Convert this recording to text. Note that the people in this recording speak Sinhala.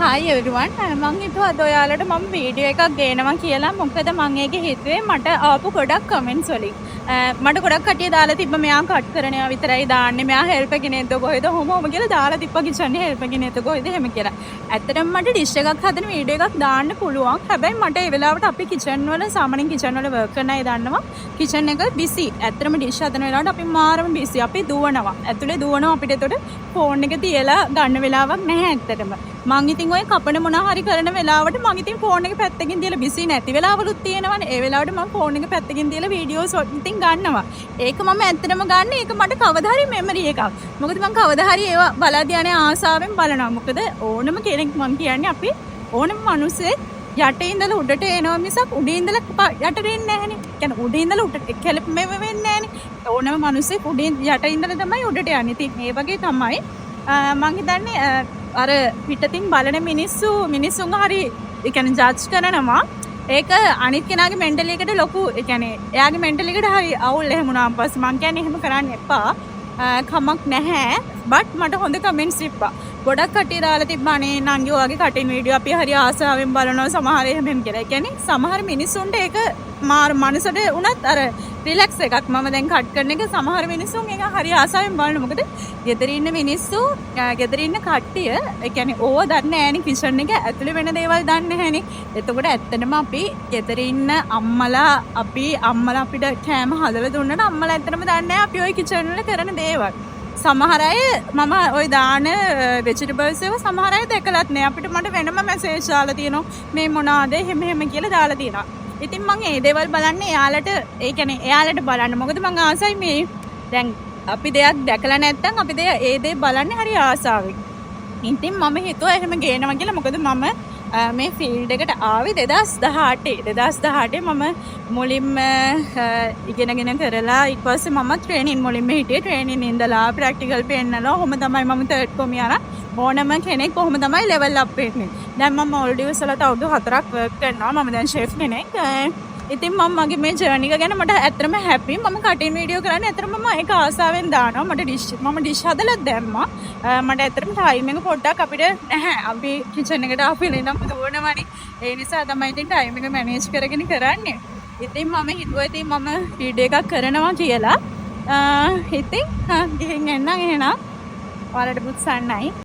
හායි එවරිවන් මං හිතුවා අද ඔයාලට මම වීඩියෝ එකක් ගේනවා කියලා. මොකද මං ඒක හිතුවේ මට ආපු ගොඩක් කමෙන්ට්ස් වලින්. මට ගොඩක් කට්ටිය දාලා තිබ්බ මෙයා කට් කරනවා විතරයි දාන්නේ, මෙයා හෙල්ප් එකේ නේද කොහෙද හොම කියලා දාලා තිබ්බා කිචන් හෙල්ප් එකේ නේද කොහෙද එහෙම කියලා. ඇත්තටම මට ඩිෂ් එකක් හදන වීඩියෝ එකක් දාන්න පුළුවන්. හැබැයි මට ඒ වෙලාවට අපි කිචන් වල සාමාන්‍යයෙන් කිචන් වල වර්ක් කරන අය දන්නවා කිචන් එක බිසි. ඇත්තටම ඩිෂ් හදන වෙලාවට අපි මාරම බිසි. අපි දුවනවා. ඇතුලේ දුවනවා අපිට එතකොට ෆෝන් එක තියලා ගන්න වෙලාවක් නැහැ ඇත්තටම. මං ඉතින් ඔය කපන මොනවා හරි කරන වෙලාවට මං ඉතින් ෆෝන් එක පැත්තකින් තියලා බිසි නැති වෙලාවලුත් තියෙනවනේ. ඒ වෙලාවට මං ෆෝන් එක පැත්තකින් තියලා වීඩියෝස් ඉතින් ගන්නවා. ඒක මම ඇත්තටම ගන්න ඒක මට කවදා හරි මෙමරි එකක්. මොකද මං කවදා හරි ඒවා බලද්දී යන්නේ ආසාවෙන් බලනවා. මොකද ඕනම කෙනෙක් මං කියන්නේ අපි ඕනම මිනිස්සෙක් යටේ ඉඳලා උඩට එනවා මිසක් උඩින් ඉඳලා යටට එන්නේ නැහනේ. කියන්නේ උඩින් ඉඳලා උඩට කෙලප් මෙව වෙන්නේ නැහනේ. ඕනම මිනිස්සෙක් උඩින් යට ඉඳලා තමයි උඩට යන්නේ. ඉතින් ඒ වගේ තමයි මං හිතන්නේ අර පිටතින් බලන මිනිස්සුන් හරි ඒ කියන්නේ ජජ් කරනවා. ඒක අනිත් කෙනාගේ මෙන්ටල් එකට ලොකු ඒ කියන්නේ එයාගේ මෙන්ටල් එකට හරි අවුල් එහෙම වුණාන් පස්සේ මං කියන්නේ එහෙම කරන්න එපා. කමක් නැහැ. බට් මට හොඳ කමෙන්ට්ස් තිබ්බා. ගොඩක් කට්ටිය දාලා තිබ්බා අනේ නංගි ඔයාගේ කටින් වීඩියෝ අපි හරි ආසාවෙන් බලනවා සමහර එහෙම කියලා. ඒ කියන්නේ සමහර මිනිස්සුන්ට ඒක මාර මනසට උනත් අර රිලැක්ස් එකක්. මම දැන් කට් කරන එක සමහර මිනිස්සුන් ඒක හරි ආසාවෙන් බලනවා. මොකද ගෙදර ඉන්න මිනිස්සු ගෙදර ඉන්න කට්ටිය ඒ කියන්නේ ඕව දන්නේ නැහැනේ කිචන් එක ඇතුලේ වෙන දේවල් දන්නේ නැහැනේ. එතකොට ඇත්තටම අපි ගෙදර ඉන්න අම්මලා අපිට කෑම හදලා දුන්නට අම්මලා ඇත්තටම දන්නේ නැහැ අපි ওই කිචන් වල කරන දේවල්. සමහර අය මම ওই දාන ভেජිටබල්ස් ඒවා සමහර අය දැකලත් නෑ. අපිට මට වෙනම මැසේජ් දාලා තියෙනවා මේ මොනවාද එහෙම කියලා දාලා තියෙනවා. ඉතින් මම මේ දේවල් බලන්නේ එයාලට ඒ කියන්නේ එයාලට බලන්න. මොකද මම ආසයි මේ දැන් අපි දෙයක් දැකලා නැත්නම් අපි ඒ දේ බලන්නේ හරි ආසාවෙන්. ඉතින් මම හිතුවා එහෙම ගේනවා කියලා. මොකද මම මේ ෆීල්ඩ් එකට ආවේ 2018 මම මුලින්ම ඉගෙනගෙන කරලා ඊට පස්සේ මම ට්‍රේනින් මුලින්ම හිටියේ. ට්‍රේනින් ඉඳලා ප්‍රැක්ටිකල් පෙන්නලා ඔහොම තමයි මම තර්ඩ් කොමිය අරන් ඕනම කෙනෙක් කොහොම තමයි ලෙවල් අප් වෙන්නේ. දැන් මම මොල්ඩිව්ස් වලට අවුරුදු 4ක් වර්ක් කරනවා. මම දැන් ෂෙෆ් කෙනෙක්. ඉතින් මම මගේ මේ ජර්නි එක ගැන මට ඇත්තටම හැපි. මම කටින් වීඩියෝ කරන්නේ ඇත්තටම මම ඒක ආසාවෙන් දානවා. මම ඩිෂ් හදලා දැම්මා. මට ඇත්තටම ටයිම් එක පොඩ්ඩක් අපිට නැහැ. අපි කිචන් එකට ආපෙල ඉඳන් දුවනවනේ. ඒ නිසා තමයි ඉතින් ටයිම් එක මැනේජ් කරගෙන කරන්නේ. ඉතින් මම හිතුවා ඉතින් මම වීඩියෝ එකක් කරනවා කියලා. ඉතින් ගිහින් එන්නම් එහෙනම්. ඔයාලට පුත්සන්නයි.